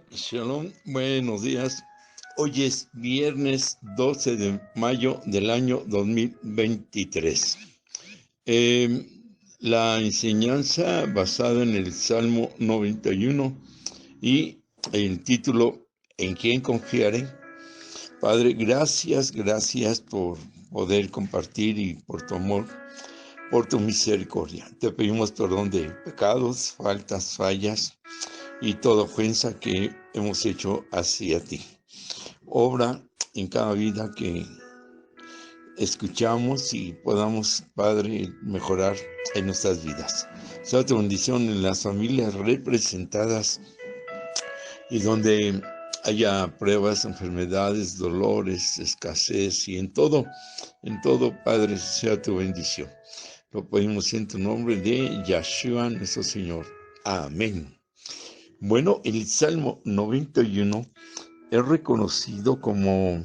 Shabbat Shalom, buenos días. Hoy es viernes 12 de mayo del año 2023. La enseñanza basada en el Salmo 91 y el título ¿En quién confiaré? Padre, gracias por poder compartir y por tu amor, por tu misericordia. Te pedimos perdón de pecados, faltas, fallas y toda ofensa que hemos hecho hacia ti. Obra en cada vida que escuchamos y podamos, Padre, mejorar en nuestras vidas. Sea tu bendición en las familias representadas y donde haya pruebas, enfermedades, dolores, escasez y en todo, Padre, sea tu bendición. Lo pedimos en tu nombre de Yeshua, nuestro Señor. Amén. Bueno, el Salmo 91 es reconocido como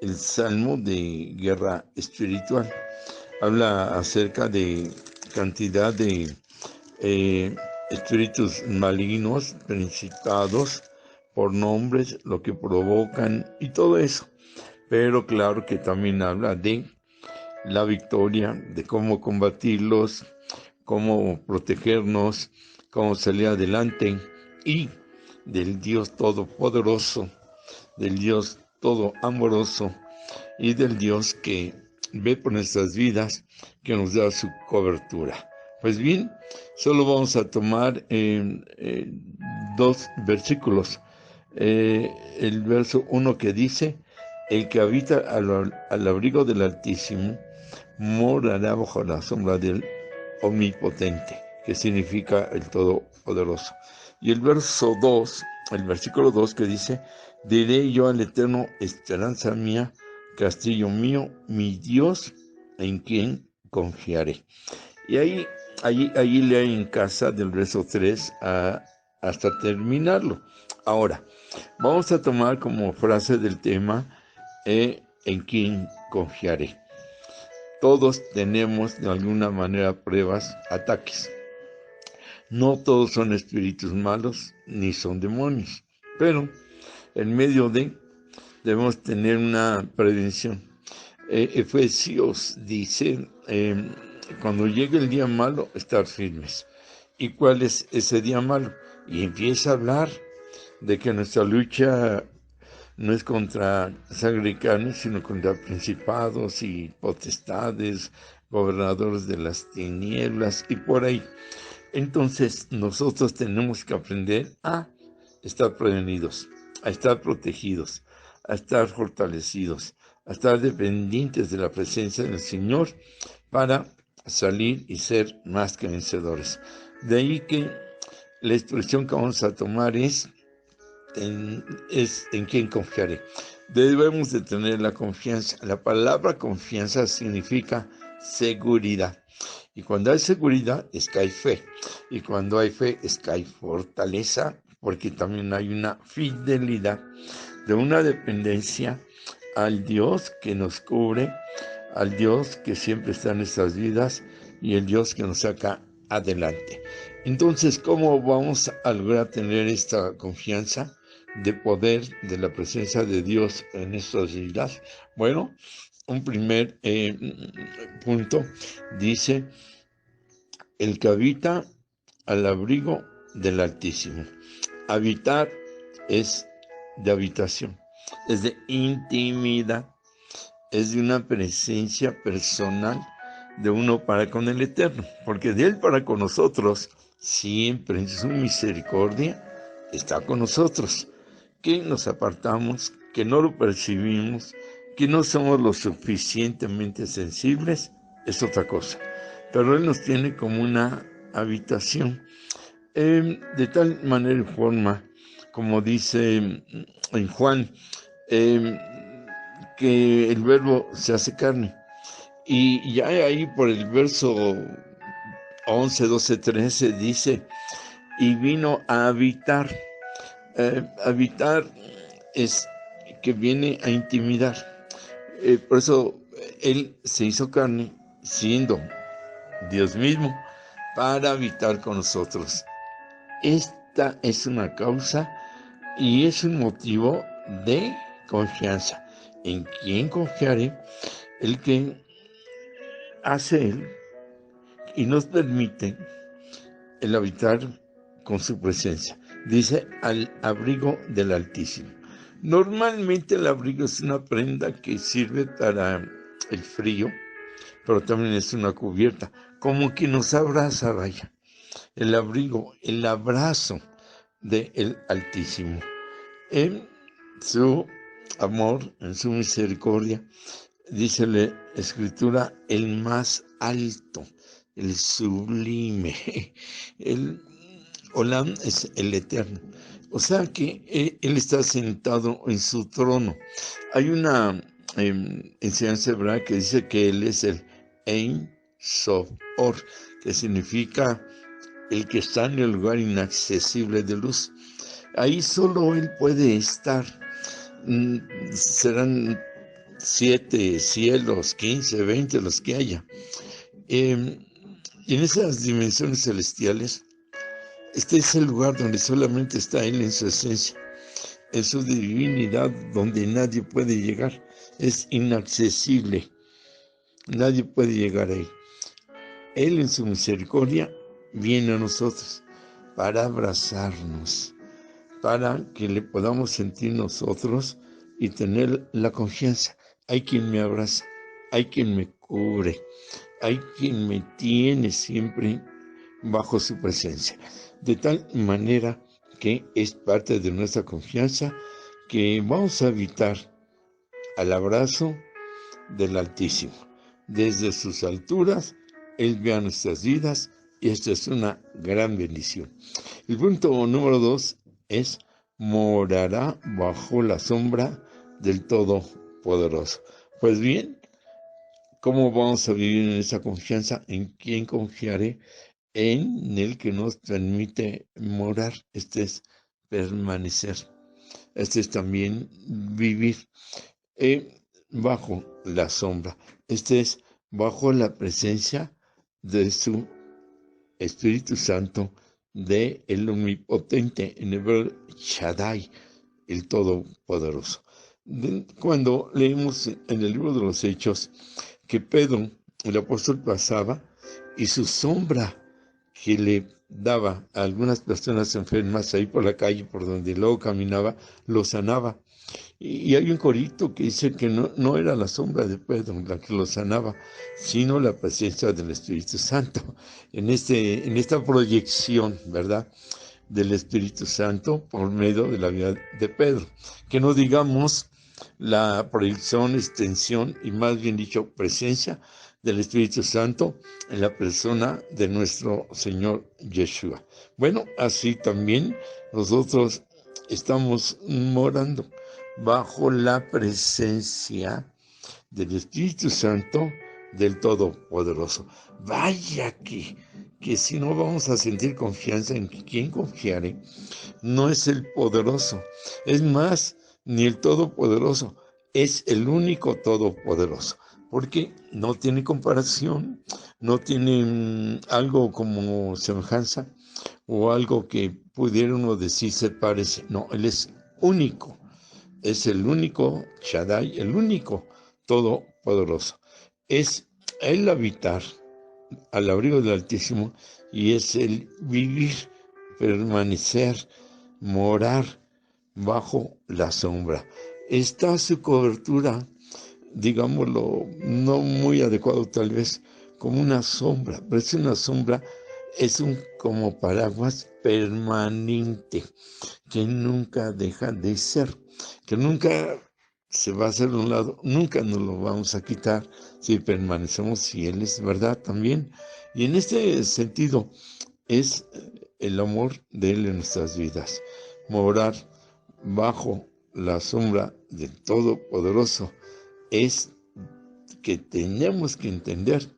el Salmo de guerra espiritual. Habla acerca de cantidad de espíritus malignos, principados, por nombres, lo que provocan y todo eso. Pero claro que también habla de la victoria, de cómo combatirlos, cómo protegernos, cómo salir adelante y del Dios Todopoderoso, del Dios Todo Amoroso y del Dios que ve por nuestras vidas, que nos da su cobertura. Pues bien, solo vamos a tomar dos versículos. El verso 1 que dice: el que habita al abrigo del Altísimo morará bajo la sombra del Omnipotente, que significa el Todopoderoso. Y el verso 2, el versículo 2 que dice: diré yo al Eterno, esperanza mía, castillo mío, mi Dios, en quien confiaré. Y ahí lee en casa del verso 3 hasta terminarlo. Ahora, vamos a tomar como frase del tema, en quien confiaré. Todos tenemos de alguna manera pruebas, ataques. No todos son espíritus malos ni son demonios, pero en medio debemos tener una prevención. Efesios dice, cuando llegue el día malo, estar firmes. ¿Y cuál es ese día malo? Y empieza a hablar de que nuestra lucha no es contra sangre y carne, sino contra principados y potestades, gobernadores de las tinieblas y por ahí. Entonces nosotros tenemos que aprender a estar prevenidos, a estar protegidos, a estar fortalecidos, a estar dependientes de la presencia del Señor para salir y ser más que vencedores. De ahí que la expresión que vamos a tomar es en quién confiaré. Debemos de tener la confianza. La palabra confianza significa seguridad. Y cuando hay seguridad es que hay fe. Y cuando hay fe es que hay fortaleza, porque también hay una fidelidad de una dependencia al Dios que nos cubre, al Dios que siempre está en nuestras vidas y el Dios que nos saca adelante. Entonces, ¿cómo vamos a lograr tener esta confianza de poder de la presencia de Dios en nuestras vidas? Bueno, un primer punto dice: el que habita al abrigo del Altísimo. Habitar es de habitación, es de intimidad, es de una presencia personal de uno para con el Eterno, porque de Él para con nosotros, siempre en su misericordia, está con nosotros. Que nos apartamos, que no lo percibimos, que no somos lo suficientemente sensibles, es otra cosa. Pero Él nos tiene como una habitación, de tal manera y forma, como dice en Juan, que el verbo se hace carne. Y ya ahí por el verso 11, 12, 13 dice: y vino a habitar. Habitar es que viene a intimidar. Por eso Él se hizo carne, siendo Dios mismo, para habitar con nosotros. Esta es una causa y es un motivo de confianza. ¿En quién confiaré? El que hace Él y nos permite el habitar con su presencia. Dice, al abrigo del Altísimo. Normalmente el abrigo es una prenda que sirve para el frío, pero también es una cubierta, como que nos abraza, vaya. El abrigo, el abrazo del Altísimo. En su amor, en su misericordia, dice la Escritura, el más alto, el sublime, el Olam es el eterno. O sea que Él está sentado en su trono. Hay una enseñanza hebrea que dice que Él es el Ein Sof Or, que significa el que está en el lugar inaccesible de luz. Ahí solo Él puede estar. Serán 7 cielos, 15, 20, los que haya. Y en esas dimensiones celestiales, este es el lugar donde solamente está Él en su esencia, en su divinidad, donde nadie puede llegar. Es inaccesible. Nadie puede llegar ahí. Él en su misericordia viene a nosotros para abrazarnos, para que le podamos sentir nosotros y tener la confianza. Hay quien me abraza, hay quien me cubre, hay quien me tiene siempre bajo su presencia. De tal manera que es parte de nuestra confianza que vamos a habitar al abrazo del Altísimo. Desde sus alturas, Él ve a nuestras vidas y esta es una gran bendición. El punto número 2 es: morará bajo la sombra del Todopoderoso. Pues bien, ¿cómo vamos a vivir en esa confianza? ¿En quién confiaré? En el que nos permite morar. Este es permanecer. Este es también vivir bajo la sombra. Este es bajo la presencia de su Espíritu Santo, de el Omnipotente, en hebreo Shaddai, el Todopoderoso. Cuando leemos en el libro de los Hechos que Pedro, el apóstol, pasaba y su sombra que le daba a algunas personas enfermas ahí por la calle por donde luego caminaba, lo sanaba. Y hay un corito que dice que no era la sombra de Pedro la que lo sanaba, sino la presencia del Espíritu Santo. En esta proyección, ¿verdad?, del Espíritu Santo por medio de la vida de Pedro. Que no digamos la proyección, extensión y más bien dicho presencia del Espíritu Santo en la persona de nuestro Señor Yeshua. Bueno, así también nosotros estamos morando bajo la presencia del Espíritu Santo del Todopoderoso. Vaya que si no vamos a sentir confianza en quien confiare, no es el poderoso, es más, ni el Todopoderoso, es el único Todopoderoso, porque no tiene comparación, no tiene algo como semejanza o algo que pudiera uno decir se parece. No, Él es único, es el único Shaddai, el único Todopoderoso. Es el habitar al abrigo del Altísimo y es el vivir, permanecer, morar bajo la sombra. Está su cobertura, digámoslo, no muy adecuado tal vez, como una sombra, pero es una sombra, es un como paraguas permanente, que nunca deja de ser, que nunca se va a hacer a un lado, nunca nos lo vamos a quitar si permanecemos fieles, ¿verdad? También. Y en este sentido es el amor de Él en nuestras vidas, morar bajo la sombra del Todopoderoso. Es que tenemos que entender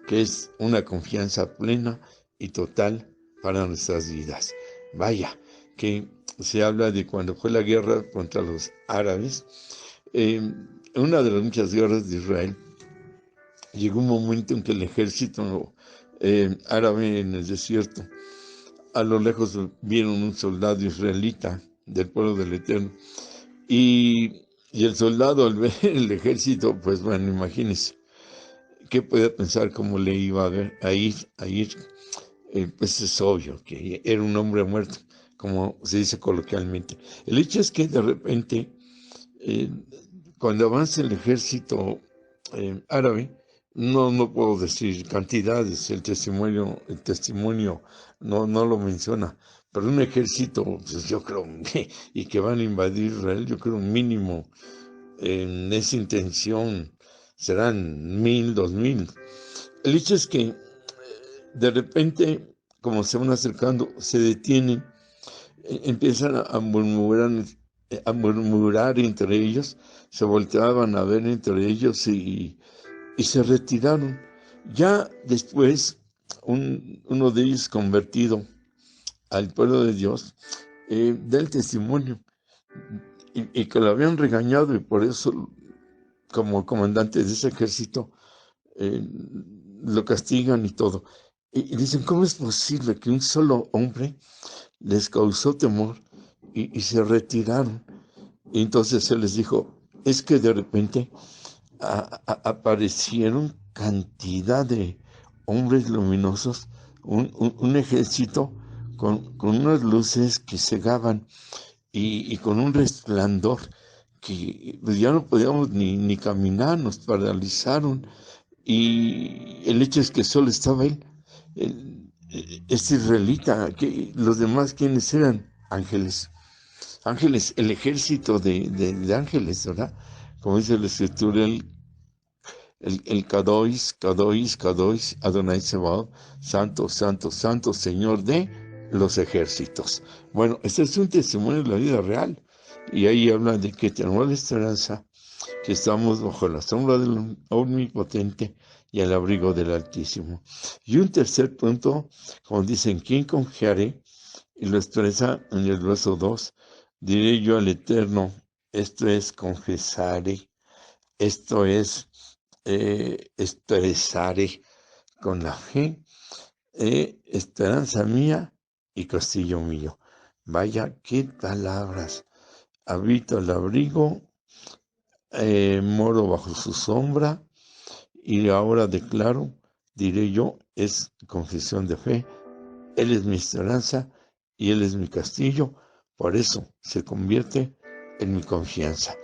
que es una confianza plena y total para nuestras vidas. Vaya, que se habla de cuando fue la guerra contra los árabes, una de las muchas guerras de Israel, llegó un momento en que el ejército árabe en el desierto, a lo lejos vieron un soldado israelita del pueblo del Eterno. Y el soldado al ver el ejército, pues bueno, imagínense, ¿qué podía pensar cómo le iba a ir? Pues es obvio que era un hombre muerto, como se dice coloquialmente. El hecho es que de repente, eh, cuando avanza el ejército árabe, no puedo decir cantidades, el testimonio no lo menciona, pero un ejército, pues yo creo, y que van a invadir Israel, yo creo un mínimo en esa intención serán 1000, 2000. El hecho es que de repente, como se van acercando, se detienen, empiezan a murmurar entre ellos, se volteaban a ver entre ellos y se retiraron. Ya después, uno de ellos convertido al pueblo de Dios, da el testimonio y que lo habían regañado y por eso, como comandante de ese ejército, eh, lo castigan y todo. Y dicen, ¿cómo es posible que un solo hombre les causó temor y se retiraron? Y entonces se les dijo, es que de repente aparecieron cantidad de hombres luminosos, un ejército con unas luces que cegaban y con un resplandor que pues, ya no podíamos ni caminar, nos paralizaron. Y el hecho es que solo estaba él, este israelita, que los demás, ¿quiénes eran? Ángeles. Ángeles, el ejército de ángeles, ¿verdad? Como dice la escritura, el Kadois, Adonai Sebaot, Santo, Santo, Santo, Señor de los ejércitos. Bueno, este es un testimonio de la vida real. Y ahí habla de que tenemos la esperanza, que estamos bajo la sombra del Omnipotente y al abrigo del Altísimo. Y un tercer punto, como dicen, ¿quién confiaré? Y lo expresa en el verso 2, diré yo al Eterno, esto es confesaré, esto es expresaré con la fe, esperanza mía y castillo mío. Vaya, qué palabras. Habito al abrigo, moro bajo su sombra, y ahora declaro, diré yo, es confesión de fe. Él es mi esperanza y Él es mi castillo. Por eso se convierte en mi confianza.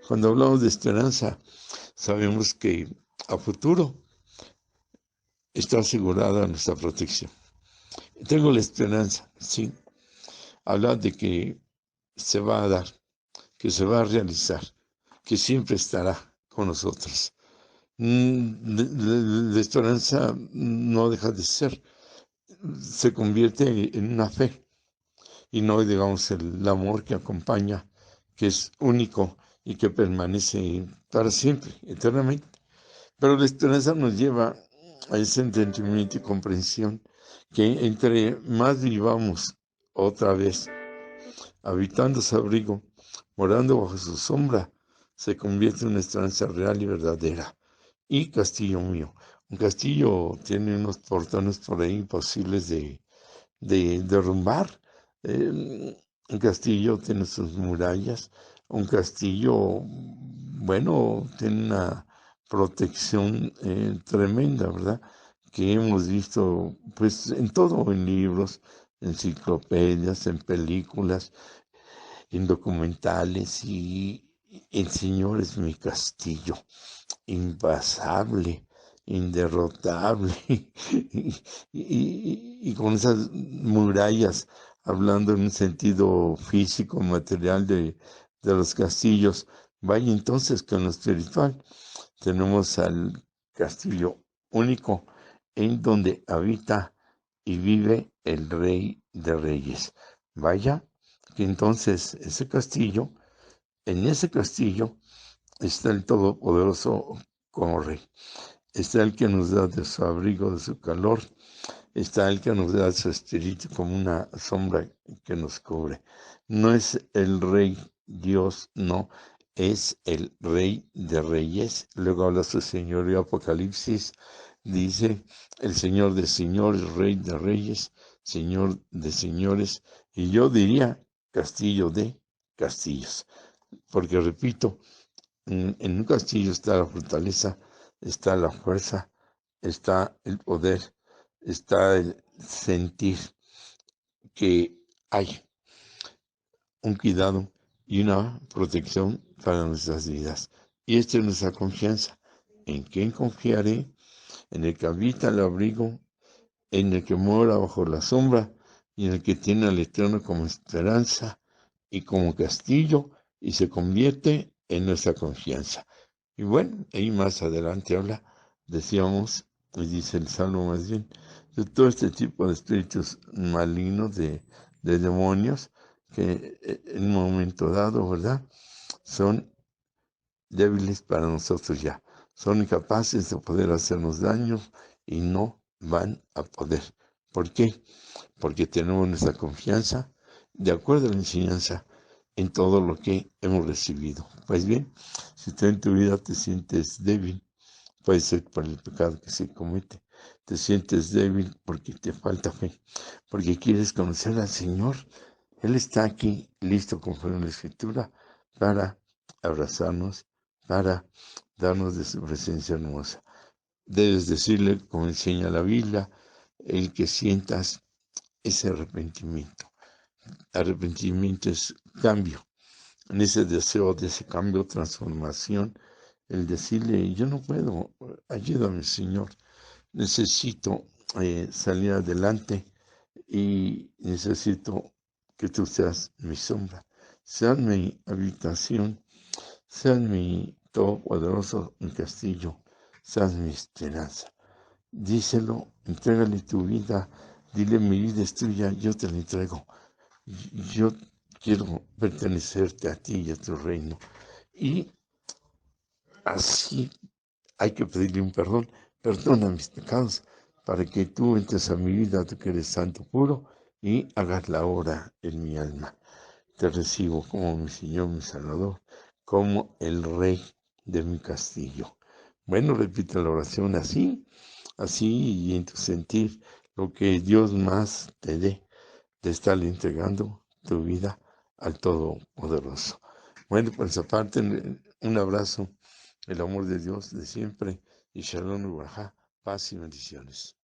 Cuando hablamos de esperanza, sabemos que a futuro está asegurada nuestra protección. Tengo la esperanza, sí, hablar de que se va a dar, que se va a realizar, que siempre estará con nosotros. La esperanza no deja de ser, se convierte en una fe y no, digamos, el amor que acompaña, que es único y que permanece para siempre, eternamente. Pero la esperanza nos lleva a ese entendimiento y comprensión que entre más vivamos otra vez, habitando su abrigo, morando bajo su sombra, se convierte en una esperanza real y verdadera. Y castillo mío. Un castillo tiene unos portones por ahí imposibles de derrumbar. Un castillo tiene sus murallas. Un castillo, bueno, tiene una protección tremenda, ¿verdad? Que hemos visto, pues, en todo, en libros, enciclopedias, en películas, en documentales, y el Señor es mi castillo, impasable, inderrotable, y con esas murallas, hablando en un sentido físico, material de los castillos. Vaya entonces con lo espiritual, tenemos al castillo único en donde habita y vive el Rey de Reyes. Vaya que entonces en ese castillo está el Todopoderoso como Rey. Está el que nos da de su abrigo, de su calor. Está el que nos da su espíritu como una sombra que nos cubre. No es el Rey Dios, no. Es el Rey de Reyes. Luego habla su señorío, Apocalipsis. Dice el Señor de señores, Rey de Reyes, Señor de señores. Y yo diría castillo de castillos. Porque repito, en un castillo está la fortaleza, está la fuerza, está el poder, está el sentir que hay un cuidado y una protección para nuestras vidas. Y esta es nuestra confianza. ¿En quién confiaré? En el que habita el abrigo, en el que mora bajo la sombra y en el que tiene al Eterno como esperanza y como castillo y se convierte en nuestra confianza. Y bueno, ahí más adelante habla, decíamos, y dice el Salmo más bien, de todo este tipo de espíritus malignos, de demonios, que en un momento dado, ¿verdad? Son débiles para nosotros ya. Son incapaces de poder hacernos daño y no van a poder. ¿Por qué? Porque tenemos nuestra confianza de acuerdo a la enseñanza en todo lo que hemos recibido. Pues bien, si tú en tu vida te sientes débil, puede ser por el pecado que se comete. Te sientes débil porque te falta fe, porque quieres conocer al Señor. Él está aquí listo conforme a la Escritura para abrazarnos, para darnos de su presencia hermosa. Debes decirle, como enseña la Biblia, el que sientas ese arrepentimiento. Arrepentimiento es cambio. En ese deseo de ese cambio, transformación, el decirle, yo no puedo, ayúdame, Señor. Necesito salir adelante y necesito que tú seas mi sombra, seas mi habitación, seas mi todopoderoso, mi castillo, seas mi esperanza. Díselo, entrégale tu vida, dile mi vida es tuya, yo te la entrego. Yo quiero pertenecerte a ti y a tu reino. Y así hay que pedirle un perdón. Perdona mis pecados para que tú entres a mi vida, tú que eres santo puro, y hagas la obra en mi alma. Te recibo como mi Señor, mi Salvador, como el Rey de mi castillo. Bueno, repite la oración así, así y en tu sentir lo que Dios más te dé de estarle entregando tu vida al Todopoderoso. Bueno, por esa parte, un abrazo, el amor de Dios de siempre y Shalom y Barajá, paz y bendiciones.